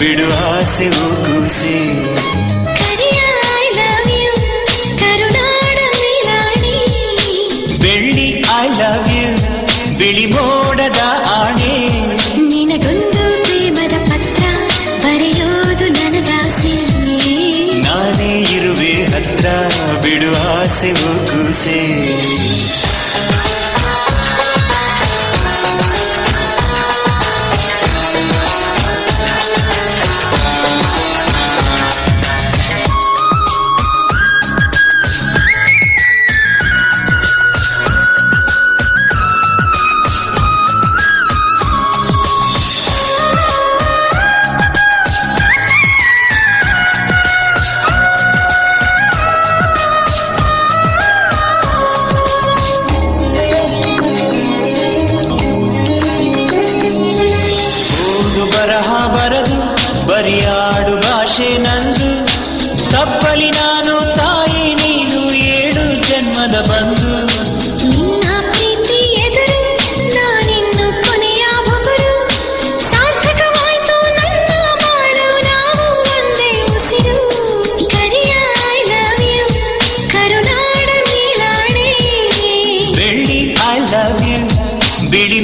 ಬಿಡು ಆಸೆ ಕೂಸೆ. ಬೆಳ್ಳಿ ಐ ಲವ್ ಯು ಬಿಳಿ ಮೋಡದ ಆಣೆ. ನಿನಗೊಂದು ಪ್ರೇಮದ ಪತ್ರ ಬರೆಯೋದು ನನಗಾಸೆ. ನಾನೇ ಇರುವೆ ಹತ್ರ ಬಿಡು ಆಸೆ ಕೂಸೆ. ಬರಹ ಬರದು ಬರಿಯಾಡು ಭಾಷೆ ನಂದು. ತಪ್ಪಲಿ ನಾನು ತಾಯಿ ನೀನು 7 ಜನ್ಮದ ಬಂದು. ನಿನ್ನ ಪ್ರೀತಿ ಎದುರು ನಾನಿನ್ನು ಕೊನೆಯ ಬಬರು. ಸಾರ್ಥಕವಾಯ್ತು ನನ್ನ ಬಾಳು ನಾವು ಒಂದೇ ಉಸಿರು. ಕರಿಯ ಐ ಲವ್ ಯು ಕರುನಾಡ ನೀಲಾಣೆ. ಬೆಳ್ಳಿ ಐ ಲವ್ ಯು ಬಿಳಿ